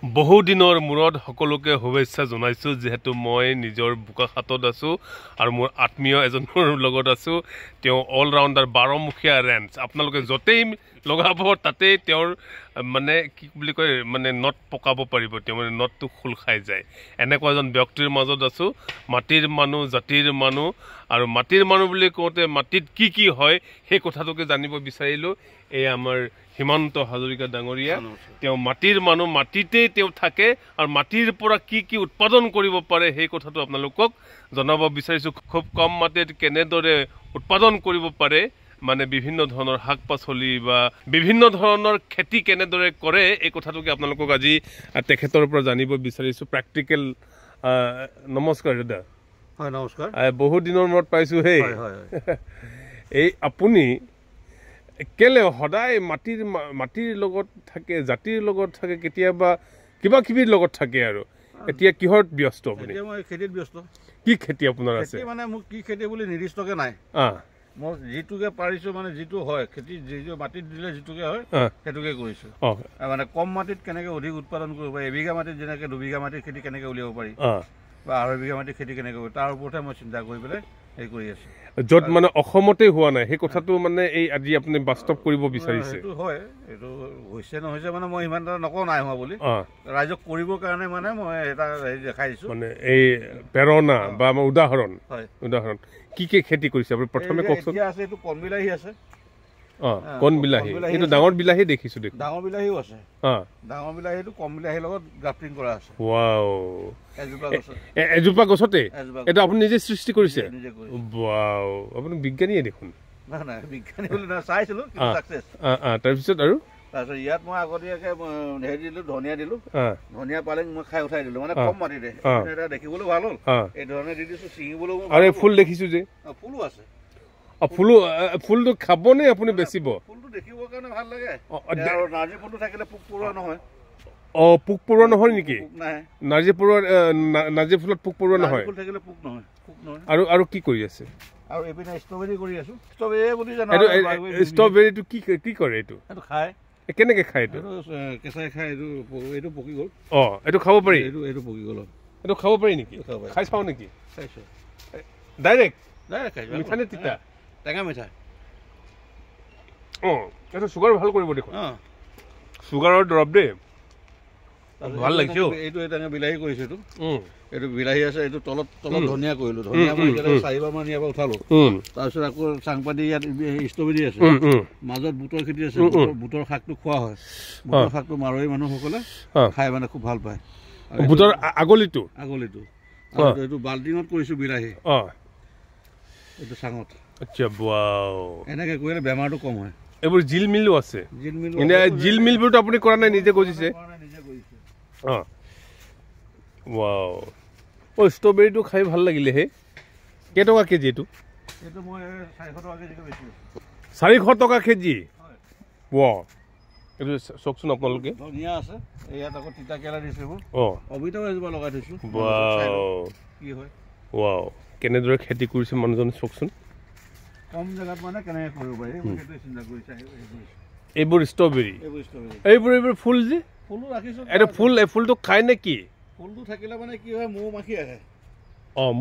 বহু দিনৰ মূৰত সকলোকে শুভেচ্ছা জনাইছোঁ যেহেতু মই নিজৰ বোকাখাতত আছোঁ আৰু মোৰ আত্মীয় এজনৰ লগত আছোঁ তেওঁ অলৰাউণ্ডাৰ 12মুখীয়া ৰেঞ্জ আপোনালোকে য'তেই লগাব তাতেই তেওঁৰ মানে কি বুলি কয় মানে নট পকাব পাৰিব তেওঁ মানে নটটো খোল খাই যায় এনেকুৱা এজন ব্যক্তিৰ মাজত আছোঁ মাটিৰ মানুহ জাতিৰ মানুহ আৰু মাটিৰ মানুহ বুলি কওঁতে মাটিত কি কি হয় সেই কথাটোকে জানিব বিচাৰিলোঁ এই আমাৰ হিমন্ত হাজৰিকা ডাঙৰীয়া তেওঁ মাটিৰ মানুহ মাটিতেই তেওঁ থাকে আৰু মাটিৰ পৰা কি কি উৎপাদন কৰিব পাৰে সেই কথাটো আপোনালোকক জনাব বিচাৰিছোঁ খুব কম মাটিত কেনেদৰে উৎপাদন কৰিব পাৰে মানে বিভিন্ন ধৰণৰ শাক পাচলি বা বিভিন্ন ধৰণৰ খেতি কেনেদৰে কৰে এই কথাটোকে আপোনালোকক আজি তেখেতৰ পৰা জানিব বিচাৰিছোঁ প্ৰেক্টিকেল নমস্কাৰ দাদা হয় নমস্কাৰ বহুত দিনৰ মূৰত পাইছোঁ হে এই আপুনি কেলে সদায় মাটিৰ লগত থাকে জাতিৰ লগত থাকে কেতিয়াবা কিবা কিবিৰ লগত থাকে আৰু এতিয়া কিহত ব্যস্ত আপুনি মই খেতিত ব্যস্ত কি খেতি আপোনাৰ আছে মানে মোক কি খেতি বুলি নিৰ্দিষ্টকে নাই মই যিটোকে পাৰিছোঁ মানে যিটো হয় খেতি যিটো মাটিত দিলে যিটোকে হয় সেইটোকে কৰিছোঁ মানে কম মাটিত কেনেকৈ অধিক উৎপাদন কৰিব পাৰি এবিঘা মাটিত যেনেকৈ 2 বিঘা মাটিৰ খেতি কেনেকৈ উলিয়াব পাৰি বা 2.5 বিঘা মাটিৰ খেতি কেনেকৈ কৰিব তাৰ ওপৰতহে মই চিন্তা কৰি পেলাই এই কৰি আছোঁ য'ত মানে অসমতে হোৱা নাই সেই কথাটো মানে এই আজি আপুনি বাস্তৱ কৰিব বিচাৰিছে সেইটো হয় এইটো হৈছে নহৈছে মানে মই ইমান এটা নকওঁ নাই হোৱা বুলি ৰাইজক কৰিবৰ কাৰণে মানে মই এটা হেৰি দেখাই দিছোঁ মানে এই প্ৰেৰণা বা উদাহৰণ কি কি খেতি কৰিছে আপুনি প্ৰথমে কওকচোন আছে এইটো কণ বিলাহী আছে কণ বিলাহী এইটো ডাঙৰ বিলাহী দেখিছো দেখোন ডাঙৰ বিলাহীও আছে ডাঙৰ বিলাহীটো কম বিলাহীৰ লগত গ্ৰাফটিং কৰা আছে ৱাও এজোপা গছতে এটা আপুনি নিজে সৃষ্টি কৰিছে ৱাও আপুনি বিজ্ঞানীয়ে দেখোন নাই বিজ্ঞানী বুলি চাইছিলোঁ তাৰপিছত আৰু তাৰপিছত ইয়াত মই আগতীয়াকৈ হেৰি দিলোঁ ধনিয়া দিলোঁ ধনিয়া পালেং মই খাই উঠাই দিলোঁ মানে কম মাটিতে এটা দেখিবলৈ ভাল হ'ল এই ধৰণে দি দিছোঁ ছিঙিবলৈও আৰু ফুল দেখিছোঁ যে ফুলো আছে ফুলটো খাবনে আপুনি বেচিব ফুলটো দেখিবৰ কাৰণে ভাল লাগে আৰু নাৰ্জী ফুলটো থাকিলে পোক পৰুৱা নহয় পোক পৰুৱা নহয় নেকি নাৰ্জী ফুলত পোক পৰুৱা নহয় থাকিলে পোক নহয় আৰু কি কৰি আছে আৰু এইপিনে ষ্ট্ৰবেৰী কৰি আছোঁ ষ্ট্ৰবেৰী বুলি জানো ষ্ট্ৰবেৰীটো কি কৰে এইটো খায় কেনেকে খায় এইটো কেঁচাই খাই এইটো পকি গ'ল এইটো খাব পাৰি এইটো পকি গ'ল এইটো খাব পাৰি নেকি খাই চাওঁ নেকি চাইছোঁ ডাইৰেক্ট খাইছোঁ মিঠা নে তিতা টেঙা মিঠা এইটো চুগাৰ ভাল কৰিব দেখোন চুগাৰৰ দৰৱ দেই ভাল লাগিছে এইটো টেঙা বিলাহী কৰিছোঁ এইটো বিলাহী আছে এইটো তলত ধনিয়া কৰিলোঁ ধনিয়া মই 4বাৰমান ইয়াৰ পৰা উঠালোঁ তাৰপিছত আকৌ চাংপাতি ইয়াত ষ্ট্ৰবেৰী আছে মাজত বুটৰ খেতি আছে বুটৰ শাকটো খোৱা হয় বুটৰ শাকটো মাৰোৱাৰী মানুহসকলে খাই মানে খুব ভাল পায় বুটৰ আগলিটো এইটো বাল্টিঙত কৰিছোঁ বিলাহী এইটো চাঙত আচ্ছা ৱাও এনেকৈ কৰিলে বেমাৰটো কম হয় এইবোৰ জিল মিলো আছে জিল মিলবোৰতো আপুনি কৰা নাই নিজে কৰিছে ৱাও ষ্ট্ৰবেৰীটো খাই ভাল লাগিলে হে কেইটকা কেজি এইটো 400 টকা কেজি ৱাও এইটো চাওকচোন আপোনালোকে ধনিয়া আছে ইয়াত আকৌ তিতা কেৰেলা দিছোঁ অমিতাও এজোপা লগাই থৈছোঁ কি হয় ৱাও কেনেদৰে খেতি কৰিছে মানুহজনে চাওকচোন কম জেগাত মানে কেনেকৈ কৰিব পাৰি সেইটো চিন্তা কৰিছে এইবোৰ ষ্ট্ৰবেৰী এইবোৰ ফুল যে ফুলো ৰাখিছোঁ এইটো ফুলটো খায় নে কি ফুলটো থাকিলে মানে কি হয় মৌ মাখি আহে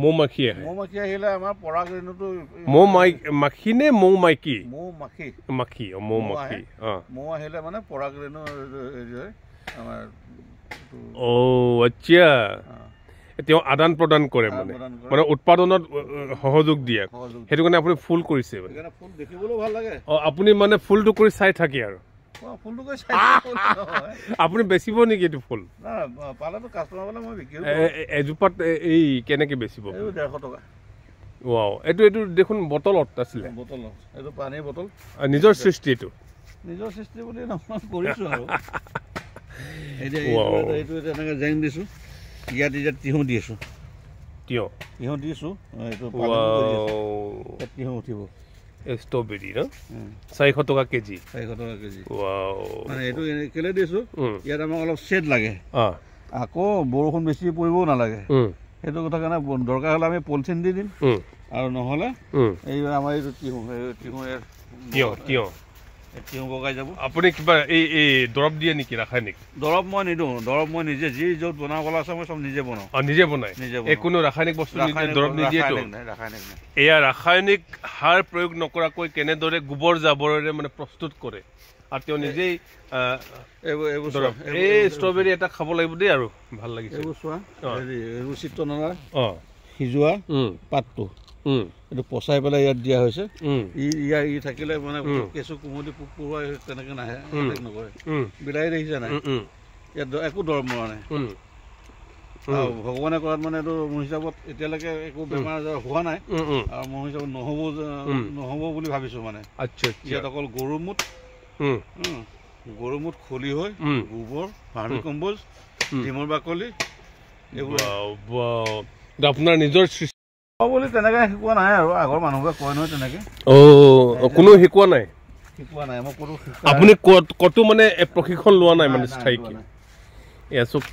মৌ মাখি আহিলে আমাৰ পৰাগ ৰেণুটো মাখি নে মৌ মাইকী মাখি মৌ আহিলে মানে পৰাগ ৰেণু আমাৰ আচ্ছা তেওঁ আদান প্ৰদান কৰে মানে উৎপাদনত সহযোগ দিয়ে সেইটো কাৰণে আপুনি ফুল কৰিছে ফুল দেখিবলৈও ভাল লাগে আপুনি মানে ফুলটো কৰি চাই থাকে আৰু আপুনি বেচিব নেকি এইটো ফুল এজোপাত এই কেনেকে বেচিব 150 টকা ৱাও এইটো দেখোন বটলত আছিলে এইটো পানীৰ বটল নিজৰ সৃষ্টি এইটো বুলি কৰিছোঁ আৰু এইটো এনেকৈ জেং দিছোঁ ইয়াত তিহু দি আছোঁ তিহু দিছোঁ এইটো তিহু উঠিব ষ্ট্ৰবেৰী ন 400 টকা কেজি মানে এইটো কেলে দিছোঁ ইয়াত আমাক অলপ শ্বেড লাগে আকৌ বৰষুণ বেছি পৰিবও নালাগে সেইটো কথা কাৰণে দৰকাৰ হ'লে আমি পলিথিন দি দিম আৰু নহ'লে এই আমাৰ এইটো তিহু তিয়ঁহ বগাই যাব। আপুনি কিবা এই দৰৱ দিয়ে নেকি ৰাসায়নিক? দৰৱ মই নিদিওঁ, দৰৱ মই নিজে যি য'ত বনাবলৈ আছে মই চব নিজে বনাওঁ। নিজে বনাই? কোনো ৰাসায়নিক বস্তু দৰৱ নিদিয়েতো? ৰাসায়নিক নাই। এয়া ৰাসায়নিক সাৰ প্ৰয়োগ নকৰাকৈ কেনেদৰে গোবৰ জাবৰেৰে মানে প্ৰস্তুত কৰে আৰু তেওঁ নিজেই এই ষ্ট্ৰবেৰী এটা খাব লাগিব দেই আৰু ভাল লাগিছে। এইবোৰ চোৱা, এইবোৰ চিত্ৰনলা সিজোৱা পাতটো এইটো পচাই পেলাই ইয়াত দিয়া হৈছে। ই থাকিলে মানে কেঁচু কুমটি পোক পৰুৱা তেনেকে নাহে, নকৰে। বিলাহী দেখিছে নাই? ইয়াত একো দৰৱ মৰা নাই। ভগৱানে কৰাত মানে এইটো মোৰ হিচাপত এতিয়ালৈকে একো বেমাৰ আজাৰ হোৱা নাই আৰু মোৰ হিচাপত নহ'ব বুলি ভাবিছো মানে। ইয়াত অকল গৰুমুঠ খলি হৈ গোবৰ, ভাৰ্মি কম্পোষ্ট, ডিমৰ বাকলি এইবোৰ। আপোনাৰ নিজৰ বুলি তেনেকে শিকোৱা নাই আৰু আগৰ মানুহবোৰে কয় নহয় তেনেকে। কোনো শিকোৱা নাই? শিকোৱা নাই মই কোনো। আপুনি কতো মানে প্ৰশিক্ষণ লোৱা নাই মানে স্থায়ীকে? এয়া চব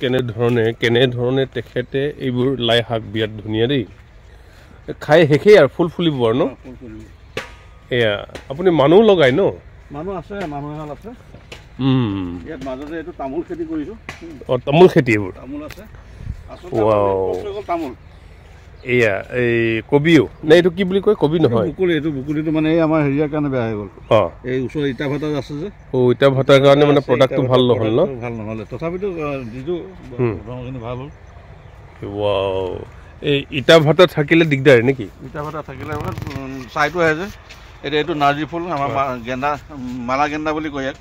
কেনেধৰণে তেখেতে এইবোৰ লাই শাক বিৰাট ধুনীয়া দেই, খাই শেষেই আৰু ফুল ফুলিব আৰু ন? এয়া আপুনি মানুহ লগাই ন? মানুহ আছে, মানুহ এহাল আছে। ইয়াত মাজতে এইটো তামোল খেতি কৰিছো। তামোল খেতি? এইবোৰ তামোল আছে আচলতে তামোল। এয়া এই কবিও নে এইটো কি বুলি কয়? কবি নহয়, এইটো বুকুলিটো মানে এই আমাৰ হেৰিয়াৰ কাৰণে বেয়া হৈ গ'ল। এই ওচৰত ইটা ভাটা আছে যে, ইটা ভাটাৰ কাৰণে মানে প্ৰডাক্টটো ভাল নহ'ল ন? ভাল নহ'লে তথাপিতো যিটো ধৰণখিনি ভাল হ'ল। এই ইটা ভাটা থাকিলে দিগদাৰ নেকি? ইটা ভাটা থাকিলে মানে চাইটো আহে যে, এতিয়া এইটো নাৰ্জী ফুল আমাৰ গেন্দা, মালা গেন্দা বুলি কয় ইয়াক।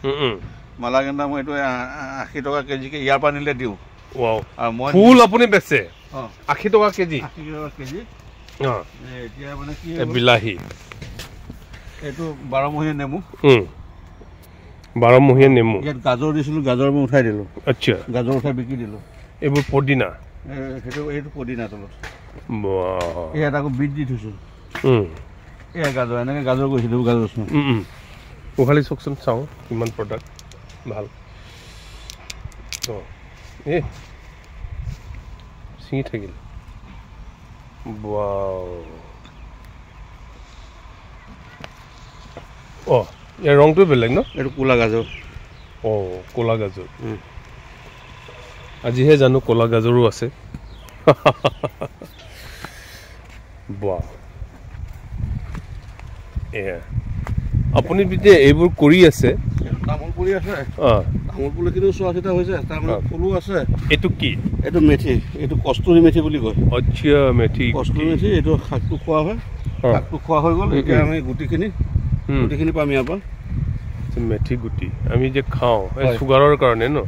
মালা গেন্দা মই এইটো 80 টকা কেজিকে ইয়াৰ পৰা নিলে দিওঁ। আৰু মই ফুল আপুনি বেচে 80 টকা কেজি? 80 টকা কেজি। এতিয়া মানে কি বিলাহী, এইটো 12মহীয়া নেমু। 12মহীয়া নেমু। ইয়াত গাজৰ দিছিলোঁ, গাজৰ মই উঠাই দিলোঁ। আচ্ছা, গাজৰ উঠাই বিকি দিলোঁ। এইবোৰ পদিনা? এইটো পদিনা তলত। ইয়াত আকৌ বিট দি থৈছোঁ। এয়া গাজৰ, এনেকৈ গাজৰ কৰিছিলোঁ। গাজৰ উঘালি চাওকচোন, চাওঁ কিমান প্ৰডাক্ট ভাল। ছিঙি থাকিল। ইয়াৰ ৰংটো বেলেগ ন? এইটো ক'লা গাজৰ। ক'লা গাজৰ। আজিহে জানো ক'লা গাজৰো আছে। আপুনি যে এইবোৰ কৰি আছে, তামোল পুলি আছে, তামোল পুলি কিন্তু চোৱা চিতা হৈছে, তামোল ফুলো আছে। এইটো কি? এইটো মেথি, এইটো কস্তুৰী মেথি বুলি কয়। আচ্ছা, মেথি, কস্তুৰী মেথি। এইটো শাকটো খোৱা হয়, শাকটো খোৱা হৈ গ'ল। এতিয়া আমি গুটিখিনি পাম ইয়াৰ পৰা। মেথি গুটি আমি যে খাওঁ চুগাৰৰ কাৰণে ন?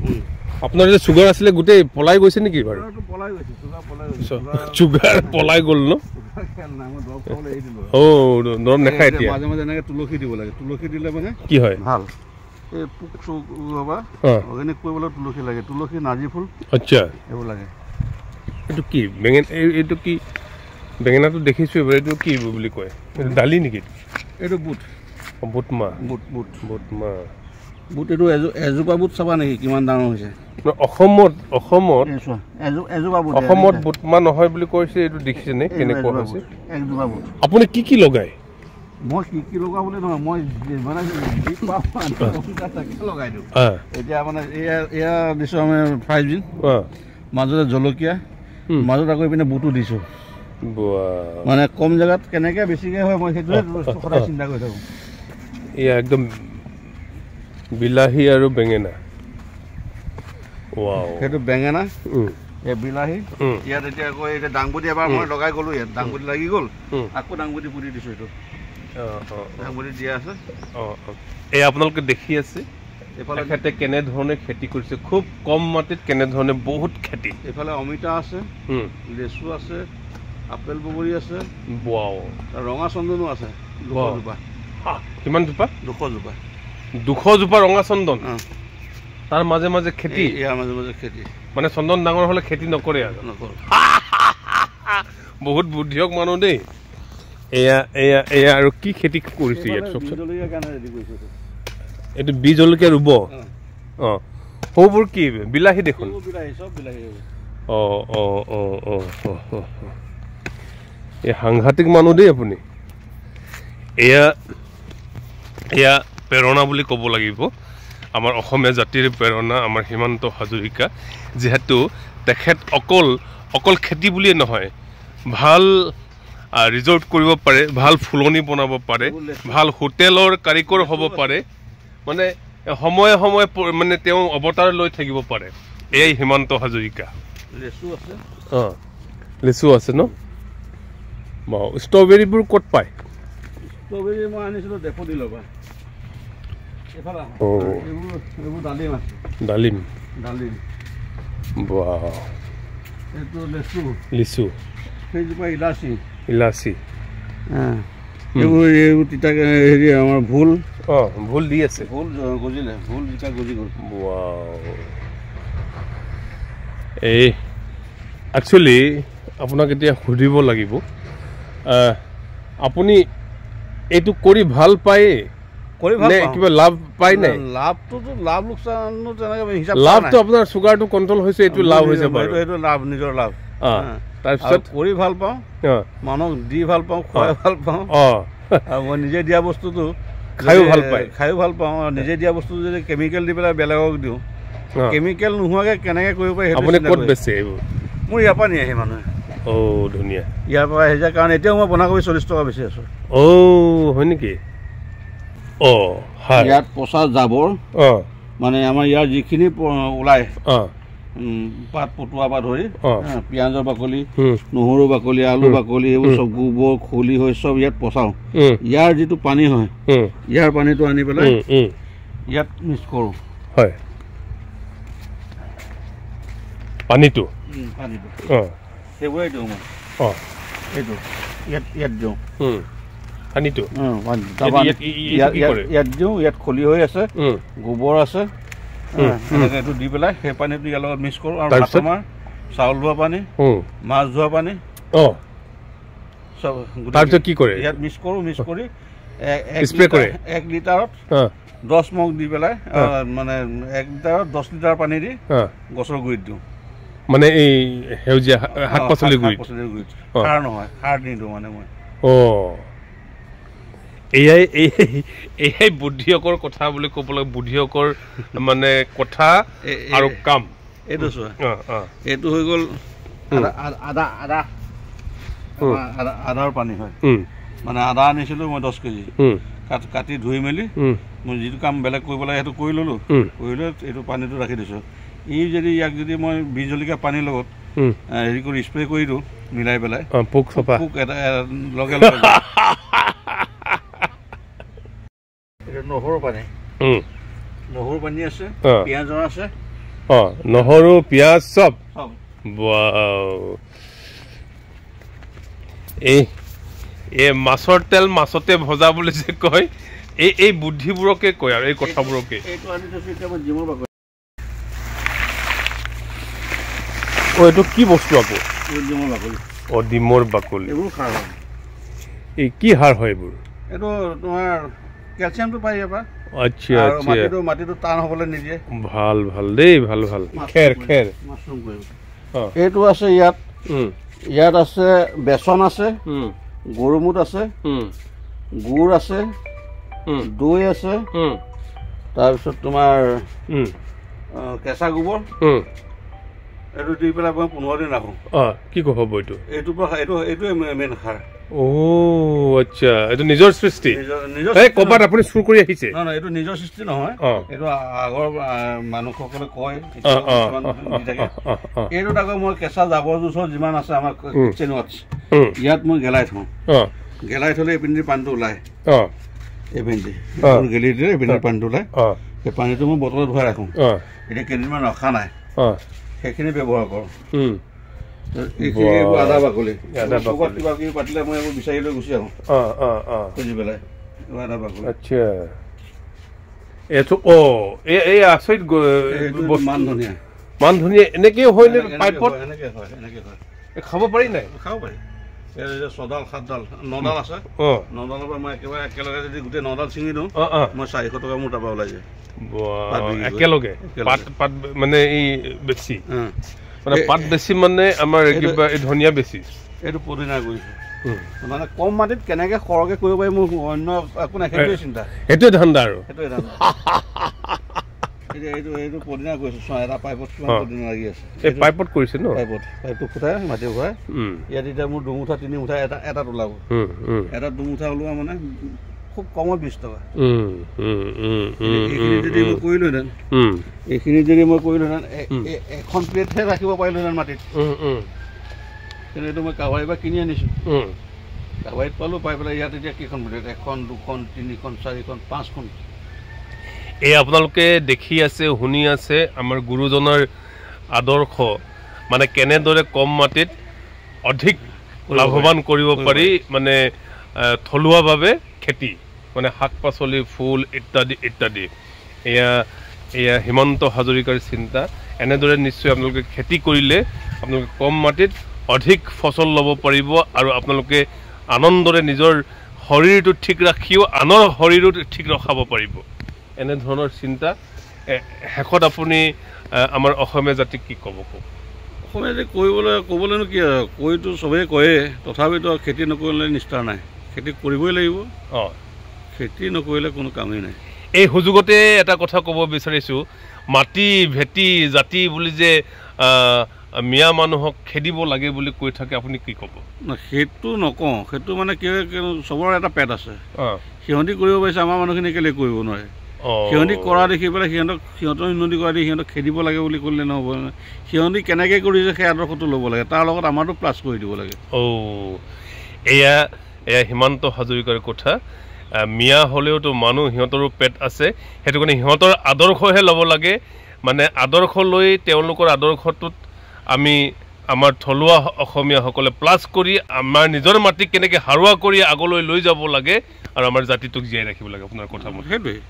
আপোনাৰ যে চুগাৰ আছিলে গোটেই পলাই গৈছে নেকি বাৰু? চুগাৰ পলাই গ'ল ন? দৰৱ নাখায় এতিয়া? মাজে মাজে এনেকে তুলসী দিব লাগে। তুলসী দিলে মানে কি হয়? ভাল। এই পোক চোক অৰ্গেনিক কৰিবলৈ তুলসী লাগে। তুলসী, নাৰ্জী ফুল, আচ্ছা, এইবোৰ লাগে। এইটো কি বেঙেনা? এইটো কি বেঙেনাটো দেখিছো এবাৰ। এইটো কি বুলি কয়? দালি নেকি? এইটো বুট। বুটমাহ। বুট এইটো এজোপা বুট চাবা নেকি কিমান ডাঙৰ হৈছে? অসমত বুটমাহ নহয় বুলি কৈছে। এইটো দেখিছেনে কেনেকুৱা হৈছে? একজোপা বুট। আপুনি কি লগায়? মই কি লগা বুলি নহয়, মই মানে লগাই দিওঁ। এতিয়া মানে এয়া দিছোঁ আমি ফ্ৰাইবিন, মাজতে জলকীয়া, মাজত আকৌ এইপিনে বুটো দিছোঁ। মানে কম জেগাত কেনেকৈ বেছিকৈ হয় মই সেইটোৱে সদায় চিন্তা কৰি থাকোঁ। এয়া একদম বিলাহী আৰু বেঙেনা। সেইটো বেঙেনা, এই বিলাহী। ইয়াত এতিয়া আকৌ এতিয়া দাংবডি এবাৰ মই লগাই গ'লোঁ। ইয়াত দাংবডি লাগি গ'ল, আকৌ দাংবডি পুতি দিছোঁ। এইটো দাংবডি দিয়া আছে। এই আপোনালোকে দেখি আছে তেখেতে কেনেধৰণে খেতি কৰিছে। খুব কম মাটিত কেনেধৰণে বহুত খেতি। এইফালে অমিতা আছে, লেচু আছে, আপেল বগৰী আছে, ৰঙা চন্দনো আছে 200 জোপা। কিমান জোপা? 200 জোপা। 200 জোপা ৰঙা চন্দন। তাৰ মাজে মাজে খেতি? ইয়াৰ মাজে মাজে খেতি। মানে চন্দন ডাঙৰ হ'লে খেতি নকৰে আৰু? নকৰে। বহুত বুদ্ধিয়ক মানুহ দেই। এয়া আৰু কি খেতি কৰিছে ইয়াত? এইটো বীজ জলকীয়া ৰুব? সৌবোৰ কি বিলাহী দেখোন? এই সাংঘাতিক মানুহ দেই আপুনি। এয়া প্ৰেৰণা বুলি ক'ব লাগিব আমাৰ অসমীয়া জাতিৰ প্ৰেৰণা আমাৰ হিমন্ত হাজৰিকা যেহেতু তেখেত অকল খেতি বুলিয়ে নহয় ভাল ৰিজৰ্ট কৰিব পাৰে ভাল ফুলনি বনাব পাৰে ভাল হোটেলৰ কাৰিকৰ হ'ব পাৰে মানে সময়ে সময়ে মানে তেওঁ অৱতাৰ লৈ থাকিব পাৰে এই হিমন্ত হাজৰিকা লিচু আছে ন ষ্ট্ৰবেৰীবোৰ ক'ত পায় ষ্ট্ৰবেৰী মই আনিছিলোঁ ডেফোডিলৰ পৰা ডালিম ডালিম এইটো লিচু সেইজোপা ইলাচি ইলাচি এইবোৰ তিতা হেৰি আমাৰ ভোল ভোল দি আছে ভোল গজিলে ভোল জিকা গজি গ'ল এই একচুৱেলি আপোনাক এতিয়া সুধিব লাগিব আপুনি এইটো কৰি ভাল পায় কিবা লাভ পায় নাই লাভটোতো লাভ লোকচানো তেনেকৈ হিচাপ লাভটো আপোনাৰ চুগাৰটো কণ্ট্ৰল হৈছে এইটো লাভ হৈছে এইটো লাভ নিজৰ লাভ তাৰপিছত কৰি ভাল পাওঁ মানুহক দি ভাল পাওঁ খুৱাই ভাল পাওঁ আৰু মই নিজে দিয়া বস্তুটো খায়ো ভাল পাওঁ আৰু নিজে দিয়া বস্তুটো যদি কেমিকেল দি পেলাই বেলেগক দিওঁ কেমিকেল নোহোৱাকৈ কেনেকৈ কৰিব পাৰি আপুনি ক'ত বেচে এইবোৰ মোৰ ইয়াৰ পৰা নিয়েহি মানুহে ধুনীয়া ইয়াৰ পৰা আহি যায় কাৰণ এতিয়াও মই বন্ধাকবি 40 টকা বেছি আছোঁ হয় নেকি ইয়াত পচা জাবৰ মানে আমাৰ ইয়াৰ যিখিনি ওলায় পাত পটুৱা পৰা ধৰি পিঁয়াজৰ বাকলি নহৰু বাকলি আলু বাকলি এইবোৰ চব গোবৰ খলি হৈ চব ইয়াত পচাওঁ ইয়াৰ যিটো পানী হয় ইয়াৰ পানীটো আনি পেলাই ইয়াত মিক্স কৰোঁ হয় পানীটো সেইবোৰে দিওঁ মই এইটো ইয়াত দিওঁ পানীটো ইয়াত দিওঁ ইয়াত খলি হৈ আছে গোবৰ আছে এইটো দি পেলাই সেই পানীটো ইয়াৰ লগত মিক্স কৰোঁ আৰু আমাৰ চাউল ধোৱা পানী মাছ ধোৱা পানী চব তাৰপিছত কি কৰে ইয়াত মিক্স কৰি 1 লিটাৰত 10 মগ দি পেলাই মানে 1 লিটাৰত 10 লিটাৰ পানী দি গছৰ গুৰিত দিওঁ মানে এই সেউজীয়া শাক পাচলিৰ গুৰিত সাৰ নহয় সাৰ নিদিওঁ মানে মই এয়াই বুদ্ধিয়কৰ কথা বুলি ক'ব লাগে বুদ্ধিয়কৰ মানে কথা আৰু কাম এইটো চোৱা এইটো হৈ গ'ল আদাৰ পানী হয় মানে আদা আনিছিলোঁ মই 10 কেজি কাটি ধুই মেলি মই যিটো কাম বেলেগ কৰিব লাগে সেইটো কৰি ল'লোঁ কৰি লৈ এইটো পানীটো ৰাখি দিছোঁ যদি ইয়াক যদি মই বীজ জলকীয়া পানীৰ লগত হেৰি কৰি স্প্ৰে কৰি দিওঁ মিলাই পেলাই পোক এটা লগে লগে নহৰু পানী আছে পিঁয়াজৰ আছে নহৰু পিঁয়াজ চব এই মাছৰ তেল মাছতে ভজা বুলি যে কয় এই বুদ্ধিবোৰকে কয় আৰু এই কথাবোৰকে এইটো কি বস্তু আকৌ ডিমৰ বাকলি এই কি সাৰ হয় এইবোৰ এইটো তোমাৰ কেলচিয়ামটো পাই ইয়াৰ পৰা আচ্ছা মাটিটো টান হ'বলৈ নিদিয়ে ভাল দেই ভাল খেৰ এইটো আছে ইয়াত আছে বেচন আছে গৰুমুঠ আছে গুড় আছে দৈ আছে তাৰপিছত তোমাৰ কেঁচা গোবৰ এইটো দি পেলাই মই 15 দিন ৰাখোঁ কি হ'ব এইটোৱে মেইন সাৰ আচ্ছা এইটো নিজৰ সৃষ্টি ক'ৰবাত আপুনি চুৰ কৰি আহিছে নহয় এইটো নিজৰ সৃষ্টি নহয় এইটো আগৰ মানুহসকলে কয় এইটোত আকৌ মই কেঁচা জাবৰ জোঁথৰ যিমান আছে আমাৰ কিচেন ৱাটছ ইয়াত মই গেলাই থওঁ গেলাই থ'লে এইপিনে পানীটো ওলায় এইপিনে গেলি দিলে এইপিনে পানীটো ওলায় সেই পানীটো মই বটলত ভৰাই ৰাখোঁ এতিয়া কেইদিনমান ৰখা নাই সেইখিনি ব্যৱহাৰ কৰোঁ আদা বাকলি কিবা কিবি পাতিলে মই এইবোৰ বিচাৰি লৈ গুচি আহোঁ খুজি পেলাই আদা বাকলি আচ্ছা এইটো এই আচৰিত মান ধনিয়া এনেকেই হয় নে পাইপত এনেকৈ হয় খাব পাৰি নাই খাব পাৰি ছডাল 7ডাল 9ডাল আছে 9ডালৰ পৰা মই একেবাৰে একেলগে যদি গোটেই 9ডাল ছিঙি দিওঁ মই 400 টকা মোৰ তাৰপৰা ওলাই যায় একেলগে পাত মানে এই বেছি মানে পাত বেছি মানে আমাৰ কিবা এই ধনিয়া বেছি এইটো পদিনা কৰিছে মানে কম মাটিত কেনেকে সৰহকে কৰিব পাৰি মোৰ অন্য একো নাই, সেইটোৱে চিন্তা, সেইটোৱে ধান্দা আৰু সেইটোৱে ধান্দা। এইটো পদিনা কৰিছো, চোৱা এটা পাইপত কিমান পদিনা লাগি আছে। এই পাইপত কৰিছে ন? পাইপটো ফুটাই মাটি ভৰাই ইয়াত এতিয়া মোৰ 2 মুঠা 3 মুঠা এটাত ওলাব। এটা 2 মুঠা ওলোৱা মানে খুব কমত 20 টকা। এইখিনি যদি মই কৰিলোহেঁতেন, এখন প্লেটহে ৰাখিব পাৰিলোহেঁতেন মাটিত, কিন্তু এইটো মই কাভাৰীৰ পৰা কিনি আনিছোঁ। কাভাৰীত পালোঁ, পাই পেলাই ইয়াত এতিয়া কেইখন প্লেট, 1 2 3 4 5খন। এই আপোনালোকে দেখি আছে, শুনি আছে আমাৰ গুৰুজনাৰ আদৰ্শ, মানে কেনেদৰে কম মাটিত অধিক লাভৱান কৰিব পাৰি, মানে থলুৱাভাৱে খেতি, মানে শাক পাচলি, ফুল ইত্যাদি ইত্যাদি। এয়া হিমন্ত হাজৰিকাৰ চিন্তা। এনেদৰে নিশ্চয় আপোনালোকে খেতি কৰিলে আপোনালোকে কম মাটিত অধিক ফচল ল'ব পাৰিব, আৰু আপোনালোকে আনন্দৰে নিজৰ শৰীৰটো ঠিক ৰাখিও আনৰ শৰীৰো ঠিক ৰখাব পাৰিব। এনেধৰণৰ চিন্তা। শেষত আপুনি আমাৰ অসমীয়া জাতিক কি ক'ব? অসমীয়া জাতিক ক'বলৈনো কি আৰু, কৈতো চবেই কয়ে, তথাপিতো খেতি নকৰিলে নিষ্ঠা নাই। খেতি কৰিবই লাগিব, খেতি নকৰিলে কোনো কামেই নাই। এই সুযোগতে এটা কথা ক'ব বিচাৰিছোঁ, মাটি ভেটি জাতি বুলি যে মিয়া মানুহক খেদিব লাগে বুলি কৈ থাকে, আপুনি কি ক'ব? সেইটো নকওঁ, সেইটো মানে কি হয়, চবৰে এটা পেট আছে। সিহঁতি কৰিব পাৰিছে, আমাৰ মানুহখিনি কেলৈ কৰিব নোৱাৰে? সিহঁতি কৰা দেখি পেলাই সিহঁতৰ উন্নতি কৰা দেখি সিহঁতক খেদিব লাগে বুলি ক'লে নহ'ব। সিহঁতি কেনেকৈ কৰিছে সেই আদৰ্শটো ল'ব লাগে, তাৰ লগত আমাৰতো প্লাছ কৰি দিব লাগে। এয়া হিমন্ত হাজৰিকাৰ কথা। মিয়া হ'লেওতো মানুহ, সিহঁতৰো পেট আছে, সেইটো কাৰণে সিহঁতৰ আদৰ্শহে ল'ব লাগে। মানে আদৰ্শ লৈ তেওঁলোকৰ আদৰ্শটোত আমি আমাৰ থলুৱা অসমীয়াসকলে প্লাছ কৰি আমাৰ নিজৰ মাটিক কেনেকৈ হাৰুৱা কৰি আগলৈ লৈ যাব লাগে, আৰু আমাৰ জাতিটোক জীয়াই ৰাখিব লাগে। আপোনাৰ কথা মতে সেইটোৱে,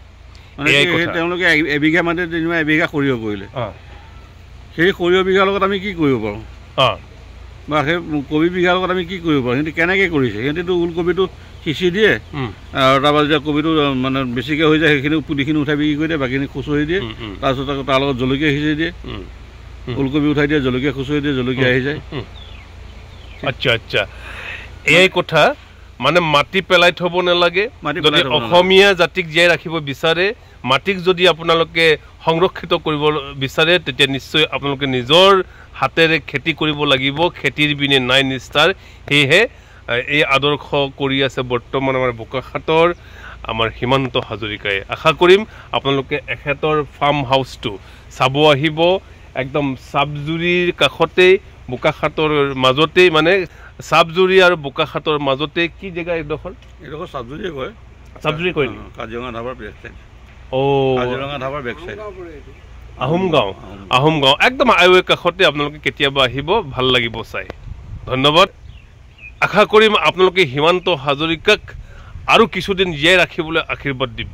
মানে তেওঁলোকে এবিঘা মাটিত যেনিবা এবিঘা সৰিয়হ কৰিলে, সেই সৰিয়হ বিঘাৰ লগত আমি কি কৰিব পাৰোঁ, বা সেই কবি বিঘাৰ লগত আমি কি কৰিব পাৰোঁ? সিহঁতি কেনেকৈ কৰিছে? সিহঁতিতো ওলকবিটো সিঁচি দিয়ে, আৰু তাৰপৰা যেতিয়া কবিটো মানে বেছিকৈ হৈ যায় সেইখিনি পুলিখিনি উঠাই বিক্ৰী কৰি দিয়ে, বাকীখিনি খুচৰি দিয়ে, তাৰপিছত আকৌ তাৰ লগত জলকীয়া সিঁচি দিয়ে, ওলকবি উঠাই দিয়ে, জলকীয়া খুচৰি দিয়ে, জলকীয়া আহি যায়। আচ্ছা, এই কথা মানে মাটি পেলাই থ'ব নালাগে। যদি অসমীয়া জাতিক জীয়াই ৰাখিব বিচাৰে, মাটিক যদি আপোনালোকে সংৰক্ষিত কৰিব বিচাৰে, তেতিয়া নিশ্চয় আপোনালোকে নিজৰ হাতেৰে খেতি কৰিব লাগিব। খেতিৰ পিনে নাই নিষ্ঠাৰ, সেয়েহে এই আদৰ্শ কৰি আছে বৰ্তমান আমাৰ বোকাখাতৰ আমাৰ হিমন্ত হাজৰিকাই। আশা কৰিম আপোনালোকে এখেতৰ ফাৰ্ম হাউচটো চাব আহিব। একদম চাবজুৰিৰ কাষতেই, বোকাখাতৰ মাজতেই, মানে চাবজুৰি আৰু বোকাখাতৰ মাজতে কি জেগা এইডোখৰ? এইডোখৰ চাবজুৰিয়ে কয়। চাবজুৰি কয় নেকি? কাজিৰঙা ধাবাৰ বেক চাইড। কাজিৰঙা ধাবাৰ বেক চাইড, আহোম গাঁও একদম হাইৱে কাষতে। আপোনালোকে কেতিয়াবা আহিব, ভাল লাগিব চাই। ধন্যবাদ। আশা কৰিম আপোনালোকে হিমন্ত হাজৰিকাক আৰু কিছুদিন জীয়াই ৰাখিবলৈ আশীৰ্বাদ দিব।